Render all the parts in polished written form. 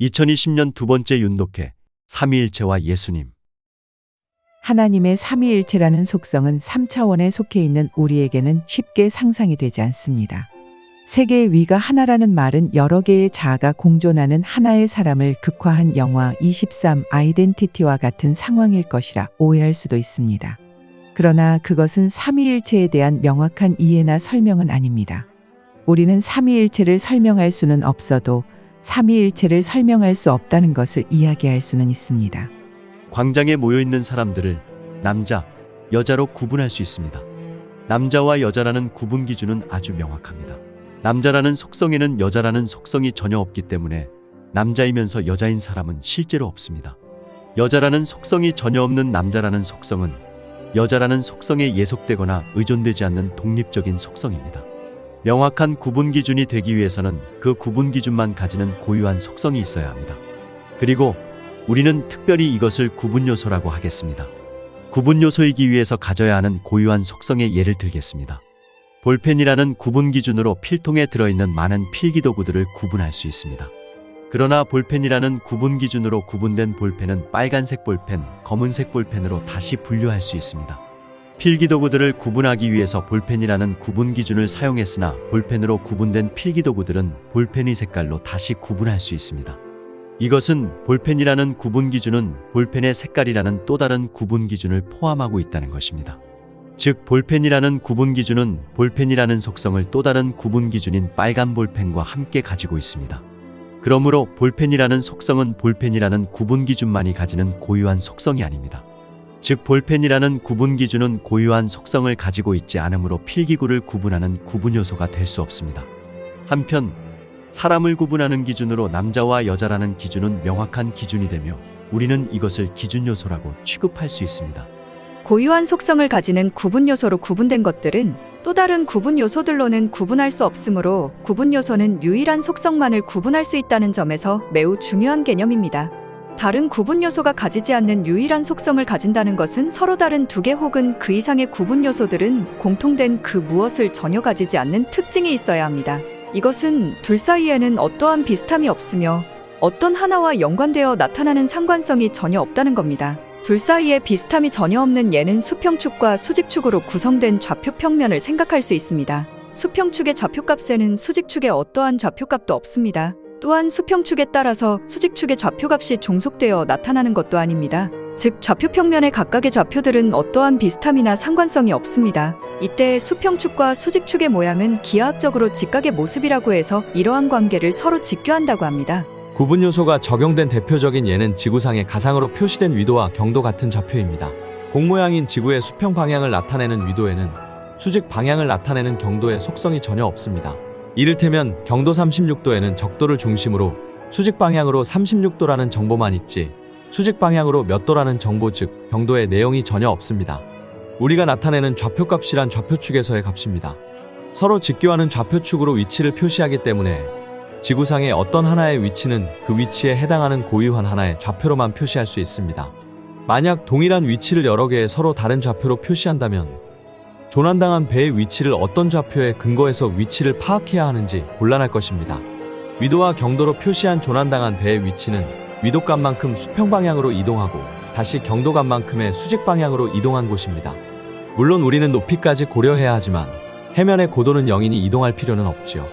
2020년 두 번째 윤독회 삼위일체와 예수님. 하나님의 삼위일체라는 속성은 3차원에 속해 있는 우리에게는 쉽게 상상이 되지 않습니다. 세계의 위가 하나라는 말은 여러 개의 자아가 공존하는 하나의 사람을 극화한 영화 23 아이덴티티와 같은 상황일 것이라 오해할 수도 있습니다. 그러나 그것은 삼위일체에 대한 명확한 이해나 설명은 아닙니다. 우리는 삼위일체를 설명할 수는 없어도 삼위일체를 설명할 수 없다는 것을 이야기할 수는 있습니다. 광장에 모여있는 사람들을 남자, 여자로 구분할 수 있습니다. 남자와 여자라는 구분 기준은 아주 명확합니다. 남자라는 속성에는 여자라는 속성이 전혀 없기 때문에 남자이면서 여자인 사람은 실제로 없습니다. 여자라는 속성이 전혀 없는 남자라는 속성은 여자라는 속성에 예속되거나 의존되지 않는 독립적인 속성입니다. 명확한 구분 기준이 되기 위해서는 그 구분 기준만 가지는 고유한 속성이 있어야 합니다. 그리고 우리는 특별히 이것을 구분 요소라고 하겠습니다. 구분 요소이기 위해서 가져야 하는 고유한 속성의 예를 들겠습니다. 볼펜이라는 구분 기준으로 필통에 들어있는 많은 필기도구들을 구분할 수 있습니다. 그러나 볼펜이라는 구분 기준으로 구분된 볼펜은 빨간색 볼펜, 검은색 볼펜으로 다시 분류할 수 있습니다. 필기도구들을 구분하기 위해서 볼펜이라는 구분 기준을 사용했으나 볼펜으로 구분된 필기도구들은 볼펜의 색깔로 다시 구분할 수 있습니다. 이것은 볼펜이라는 구분 기준은 볼펜의 색깔이라는 또 다른 구분 기준을 포함하고 있다는 것입니다. 즉 볼펜이라는 구분 기준은 볼펜이라는 속성을 또 다른 구분 기준인 빨간 볼펜과 함께 가지고 있습니다. 그러므로 볼펜이라는 속성은 볼펜이라는 구분 기준만이 가지는 고유한 속성이 아닙니다. 즉 볼펜이라는 구분 기준은 고유한 속성을 가지고 있지 않으므로 필기구를 구분하는 구분 요소가 될 수 없습니다. 한편 사람을 구분하는 기준으로 남자와 여자라는 기준은 명확한 기준이 되며 우리는 이것을 기준 요소라고 취급할 수 있습니다. 고유한 속성을 가지는 구분 요소로 구분된 것들은 또 다른 구분 요소들로는 구분할 수 없으므로 구분 요소는 유일한 속성만을 구분할 수 있다는 점에서 매우 중요한 개념입니다. 다른 구분 요소가 가지지 않는 유일한 속성을 가진다는 것은 서로 다른 두 개 혹은 그 이상의 구분 요소들은 공통된 그 무엇을 전혀 가지지 않는 특징이 있어야 합니다. 이것은 둘 사이에는 어떠한 비슷함이 없으며 어떤 하나와 연관되어 나타나는 상관성이 전혀 없다는 겁니다. 둘 사이에 비슷함이 전혀 없는 예는 수평축과 수직축으로 구성된 좌표 평면을 생각할 수 있습니다. 수평축의 좌표값에는 수직축의 어떠한 좌표값도 없습니다. 또한 수평축에 따라서 수직축의 좌표값이 종속되어 나타나는 것도 아닙니다. 즉 좌표 평면의 각각의 좌표들은 어떠한 비슷함이나 상관성이 없습니다. 이때 수평축과 수직축의 모양은 기하학적으로 직각의 모습이라고 해서 이러한 관계를 서로 직교한다고 합니다. 구분 요소가 적용된 대표적인 예는 지구상의 가상으로 표시된 위도와 경도 같은 좌표입니다. 공 모양인 지구의 수평 방향을 나타내는 위도에는 수직 방향을 나타내는 경도의 속성이 전혀 없습니다. 이를테면 경도 36도에는 적도를 중심으로 수직 방향으로 36도라는 정보만 있지 수직 방향으로 몇 도라는 정보 즉 경도의 내용이 전혀 없습니다. 우리가 나타내는 좌표값이란 좌표축에서의 값입니다. 서로 직교하는 좌표축으로 위치를 표시하기 때문에 지구상의 어떤 하나의 위치는 그 위치에 해당하는 고유한 하나의 좌표로만 표시할 수 있습니다. 만약 동일한 위치를 여러 개의 서로 다른 좌표로 표시한다면 조난당한 배의 위치를 어떤 좌표에 근거해서 위치를 파악해야 하는지 곤란할 것입니다. 위도와 경도로 표시한 조난당한 배의 위치는 위도값만큼 수평 방향으로 이동하고 다시 경도값만큼의 수직 방향으로 이동한 곳입니다. 물론 우리는 높이까지 고려해야 하지만 해면의 고도는 0이니 이동할 필요는 없지요.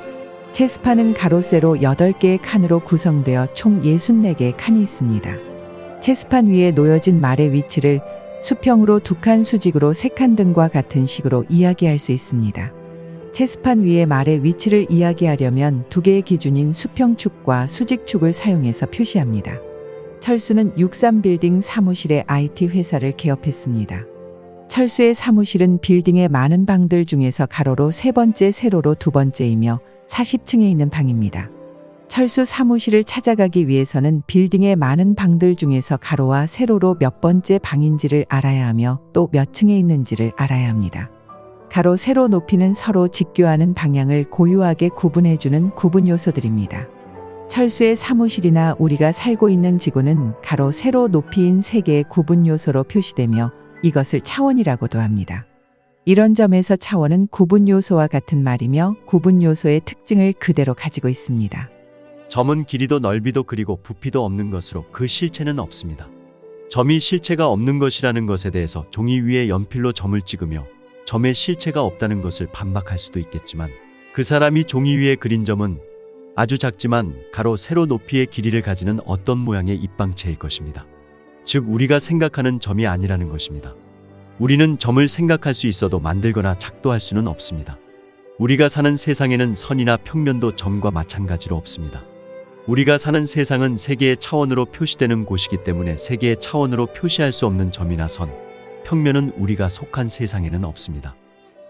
체스판은 가로 세로 8개의 칸으로 구성되어 총 64개의 칸이 있습니다. 체스판 위에 놓여진 말의 위치를 수평으로 2칸, 수직으로 3칸 등과 같은 식으로 이야기할 수 있습니다. 체스판 위에 말의 위치를 이야기하려면 두 개의 기준인 수평축과 수직축을 사용해서 표시합니다. 철수는 63빌딩 사무실의 IT 회사를 개업했습니다. 철수의 사무실은 빌딩의 많은 방들 중에서 가로로 세 번째, 세로로 두 번째이며 40층에 있는 방입니다. 철수 사무실을 찾아가기 위해서는 빌딩의 많은 방들 중에서 가로와 세로로 몇 번째 방인지를 알아야 하며 또 몇 층에 있는지를 알아야 합니다. 가로, 세로 높이는 서로 직교하는 방향을 고유하게 구분해주는 구분 요소들입니다. 철수의 사무실이나 우리가 살고 있는 지구는 가로, 세로 높이인 3개의 구분 요소로 표시되며 이것을 차원이라고도 합니다. 이런 점에서 차원은 구분 요소와 같은 말이며 구분 요소의 특징을 그대로 가지고 있습니다. 점은 길이도 넓이도 그리고 부피도 없는 것으로 그 실체는 없습니다. 점이 실체가 없는 것이라는 것에 대해서 종이 위에 연필로 점을 찍으며 점의 실체가 없다는 것을 반박할 수도 있겠지만 그 사람이 종이 위에 그린 점은 아주 작지만 가로 세로 높이의 길이를 가지는 어떤 모양의 입방체일 것입니다. 즉 우리가 생각하는 점이 아니라는 것입니다. 우리는 점을 생각할 수 있어도 만들거나 작도할 수는 없습니다. 우리가 사는 세상에는 선이나 평면도 점과 마찬가지로 없습니다. 우리가 사는 세상은 세계의 차원으로 표시되는 곳이기 때문에 세계의 차원으로 표시할 수 없는 점이나 선, 평면은 우리가 속한 세상에는 없습니다.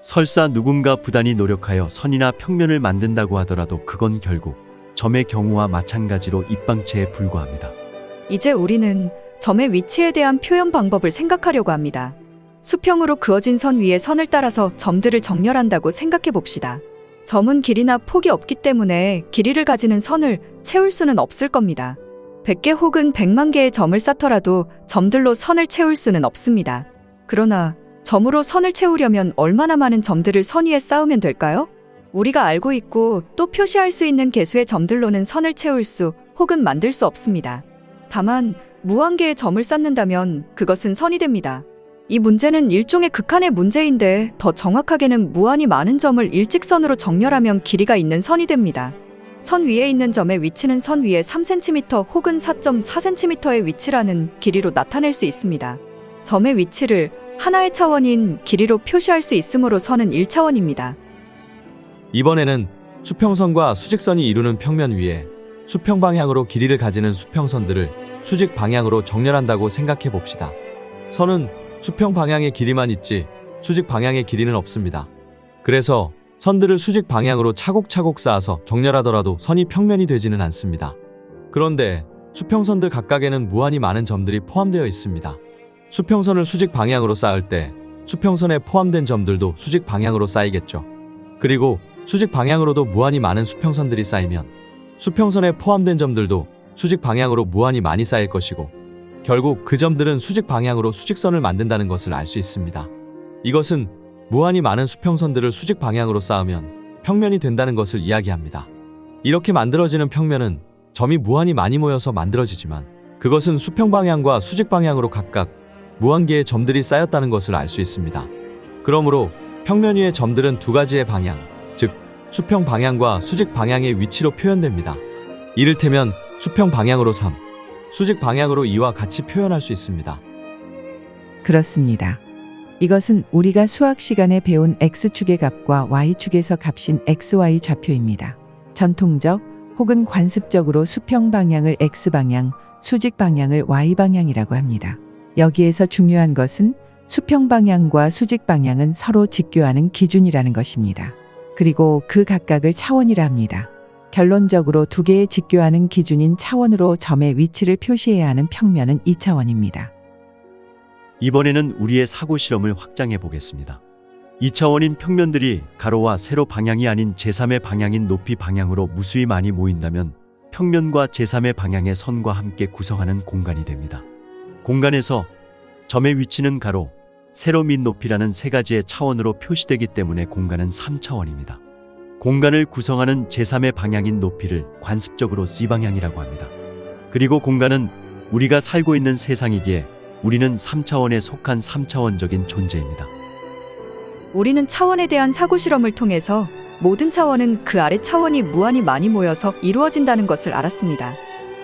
설사 누군가 부단히 노력하여 선이나 평면을 만든다고 하더라도 그건 결국 점의 경우와 마찬가지로 입방체에 불과합니다. 이제 우리는 점의 위치에 대한 표현 방법을 생각하려고 합니다. 수평으로 그어진 선 위에 선을 따라서 점들을 정렬한다고 생각해 봅시다. 점은 길이나 폭이 없기 때문에 길이를 가지는 선을 채울 수는 없을 겁니다. 100개 혹은 100만 개의 점을 쌓더라도 점들로 선을 채울 수는 없습니다. 그러나 점으로 선을 채우려면 얼마나 많은 점들을 선 위에 쌓으면 될까요? 우리가 알고 있고 또 표시할 수 있는 개수의 점들로는 선을 채울 수 혹은 만들 수 없습니다. 다만 무한 개의 점을 쌓는다면 그것은 선이 됩니다. 이 문제는 일종의 극한의 문제인데 더 정확하게는 무한히 많은 점을 일직선으로 정렬하면 길이가 있는 선이 됩니다. 선 위에 있는 점의 위치는 선 위에 3cm 혹은 4.4cm의 위치라는 길이로 나타낼 수 있습니다. 점의 위치를 하나의 차원인 길이로 표시할 수 있으므로 선은 1차원입니다. 이번에는 수평선과 수직선이 이루는 평면 위에 수평 방향으로 길이를 가지는 수평선들을 수직 방향으로 정렬한다고 생각해 봅시다. 선은 수평 방향의 길이만 있지 수직 방향의 길이는 없습니다. 그래서 선들을 수직 방향으로 차곡차곡 쌓아서 정렬하더라도 선이 평면이 되지는 않습니다. 그런데 수평선들 각각에는 무한히 많은 점들이 포함되어 있습니다. 수평선을 수직 방향으로 쌓을 때 수평선에 포함된 점들도 수직 방향으로 쌓이겠죠. 그리고 수직 방향으로도 무한히 많은 수평선들이 쌓이면 수평선에 포함된 점들도 수직 방향으로 무한히 많이 쌓일 것이고 결국 그 점들은 수직 방향으로 수직선을 만든다는 것을 알 수 있습니다. 이것은 무한히 많은 수평선들을 수직 방향으로 쌓으면 평면이 된다는 것을 이야기합니다. 이렇게 만들어지는 평면은 점이 무한히 많이 모여서 만들어지지만 그것은 수평 방향과 수직 방향으로 각각 무한 개의 점들이 쌓였다는 것을 알 수 있습니다. 그러므로 평면 위의 점들은 두 가지의 방향, 즉 수평 방향과 수직 방향의 위치로 표현됩니다. 이를테면 수평 방향으로 3, 수직 방향으로 2와 같이 표현할 수 있습니다. 그렇습니다. 이것은 우리가 수학 시간에 배운 x축의 값과 y축에서 값인 xy 좌표입니다. 전통적 혹은 관습적으로 수평 방향을 x방향, 수직 방향을 y방향이라고 합니다. 여기에서 중요한 것은 수평 방향과 수직 방향은 서로 직교하는 기준이라는 것입니다. 그리고 그 각각을 차원이라 합니다. 결론적으로 두 개의 직교하는 기준인 차원으로 점의 위치를 표시해야 하는 평면은 2차원입니다. 이번에는 우리의 사고 실험을 확장해 보겠습니다. 2차원인 평면들이 가로와 세로 방향이 아닌 제3의 방향인 높이 방향으로 무수히 많이 모인다면 평면과 제3의 방향의 선과 함께 구성하는 공간이 됩니다. 공간에서 점의 위치는 가로, 세로 및 높이라는 세 가지의 차원으로 표시되기 때문에 공간은 3차원입니다. 공간을 구성하는 제3의 방향인 높이를 관습적으로 C방향이라고 합니다. 그리고 공간은 우리가 살고 있는 세상이기에 우리는 3차원에 속한 3차원적인 존재입니다. 우리는 차원에 대한 사고 실험을 통해서 모든 차원은 그 아래 차원이 무한히 많이 모여서 이루어진다는 것을 알았습니다.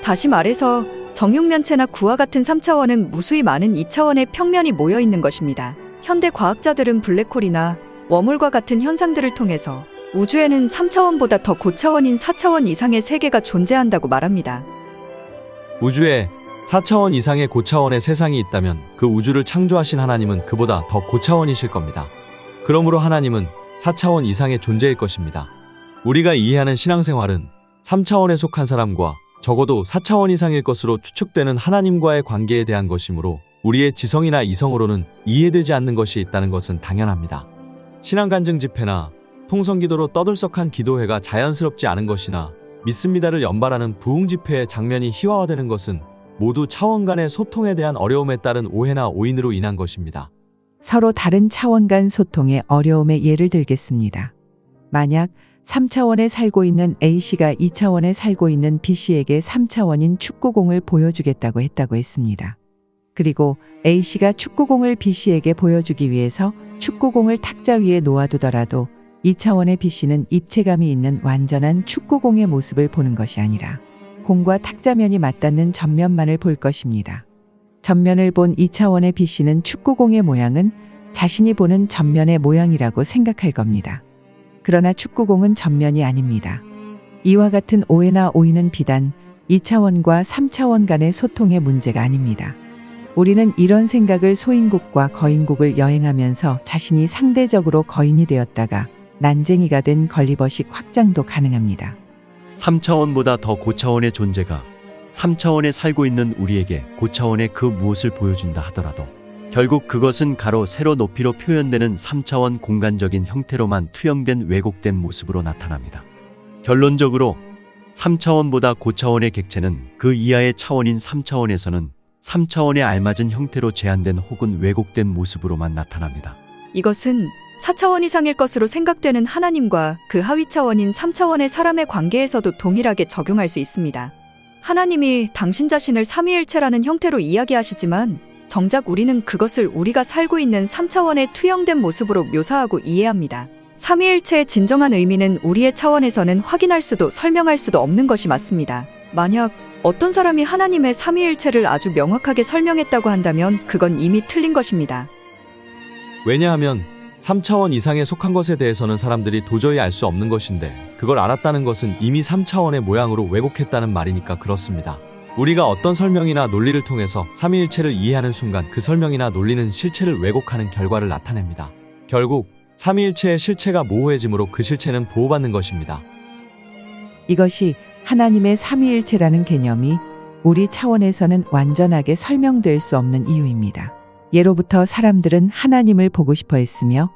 다시 말해서 정육면체나 구와 같은 3차원은 무수히 많은 2차원의 평면이 모여 있는 것입니다. 현대 과학자들은 블랙홀이나 웜홀과 같은 현상들을 통해서 우주에는 3차원보다 더 고차원인 4차원 이상의 세계가 존재한다고 말합니다. 우주에 4차원 이상의 고차원의 세상이 있다면 그 우주를 창조하신 하나님은 그보다 더 고차원이실 겁니다. 그러므로 하나님은 4차원 이상의 존재일 것입니다. 우리가 이해하는 신앙생활은 3차원에 속한 사람과 적어도 4차원 이상일 것으로 추측되는 하나님과의 관계에 대한 것이므로 우리의 지성이나 이성으로는 이해되지 않는 것이 있다는 것은 당연합니다. 신앙간증 집회나 통성기도로 떠들썩한 기도회가 자연스럽지 않은 것이나 믿습니다를 연발하는 부흥 집회의 장면이 희화화되는 것은 모두 차원 간의 소통에 대한 어려움에 따른 오해나 오인으로 인한 것입니다. 서로 다른 차원 간 소통의 어려움의 예를 들겠습니다. 만약 3차원에 살고 있는 A씨가 2차원에 살고 있는 B씨에게 3차원인 축구공을 보여주겠다고 했습니다. 그리고 A씨가 축구공을 B씨에게 보여주기 위해서 축구공을 탁자 위에 놓아두더라도 2차원의 B씨는 입체감이 있는 완전한 축구공의 모습을 보는 것이 아니라 공과 탁자면이 맞닿는 전면만을 볼 것입니다. 전면을 본 2차원의 B씨는 축구공의 모양은 자신이 보는 전면의 모양이라고 생각할 겁니다. 그러나 축구공은 전면이 아닙니다. 이와 같은 오해나 오인은 비단 2차원과 3차원 간의 소통의 문제가 아닙니다. 우리는 이런 생각을 소인국과 거인국을 여행하면서 자신이 상대적으로 거인이 되었다가 난쟁이가 된 걸리버식 확장도 가능합니다. 3차원보다 더 고차원의 존재가 3차원에 살고 있는 우리에게 고차원의 그 무엇을 보여준다 하더라도 결국 그것은 가로 세로 높이로 표현되는 3차원 공간적인 형태로만 투영된 왜곡된 모습으로 나타납니다. 결론적으로 3차원보다 고차원의 객체는 그 이하의 차원인 3차원에서는 3차원에 알맞은 형태로 제한된 혹은 왜곡된 모습으로만 나타납니다. 이것은 4차원 이상일 것으로 생각되는 하나님과 그 하위 차원인 3차원의 사람의 관계에서도 동일하게 적용할 수 있습니다. 하나님이 당신 자신을 삼위일체라는 형태로 이야기하시지만 정작 우리는 그것을 우리가 살고 있는 3차원의 투영된 모습으로 묘사하고 이해합니다. 삼위일체의 진정한 의미는 우리의 차원에서는 확인할 수도 설명할 수도 없는 것이 맞습니다. 만약 어떤 사람이 하나님의 삼위일체를 아주 명확하게 설명했다고 한다면 그건 이미 틀린 것입니다. 왜냐하면 3차원 이상에 속한 것에 대해서는 사람들이 도저히 알 수 없는 것인데 그걸 알았다는 것은 이미 3차원의 모양으로 왜곡했다는 말이니까 그렇습니다. 우리가 어떤 설명이나 논리를 통해서 삼위일체를 이해하는 순간 그 설명이나 논리는 실체를 왜곡하는 결과를 나타냅니다. 결국 삼위일체의 실체가 모호해지므로 그 실체는 보호받는 것입니다. 이것이 하나님의 삼위일체라는 개념이 우리 차원에서는 완전하게 설명될 수 없는 이유입니다. 예로부터 사람들은 하나님을 보고 싶어 했으며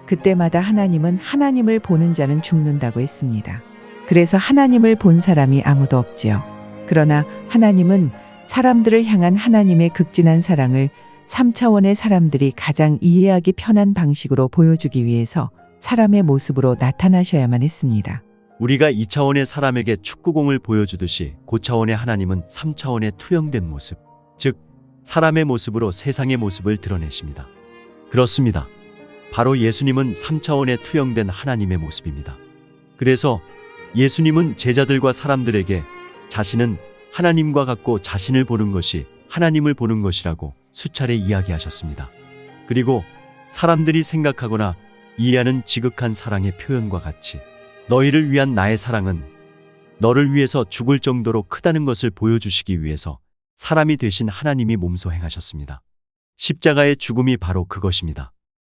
그때마다 하나님은 하나님을 보는 자는 죽는다고 했습니다. 그래서 하나님을 본 사람이 아무도 없지요. 그러나 하나님은 사람들을 향한 하나님의 극진한 사랑을 3차원의 사람들이 가장 이해하기 편한 방식으로 보여주기 위해서 사람의 모습으로 나타나셔야만 했습니다. 우리가 2차원의 사람에게 축구공을 보여주듯이 고차원의 하나님은 3차원의 투영된 모습, 즉 사람의 모습으로 세상의 모습을 드러내십니다. 그렇습니다. 바로 예수님은 3차원의 투영된 하나님의 모습입니다. 그래서 예수님은 제자들과 사람들에게 자신은 하나님과 같고 자신을 보는 것이 하나님을 보는 것이라고 수차례 이야기하셨습니다. 그리고 사람들이 생각하거나 이해하는 지극한 사랑의 표현과 같이 너희를 위한 나의 사랑은 너를 위해서 죽을 정도로 크다는 것을 보여주시기 위해서 사람이 되신 하나님이 몸소 행하셨습니다. 십자가의 죽음이 바로 그것입니다.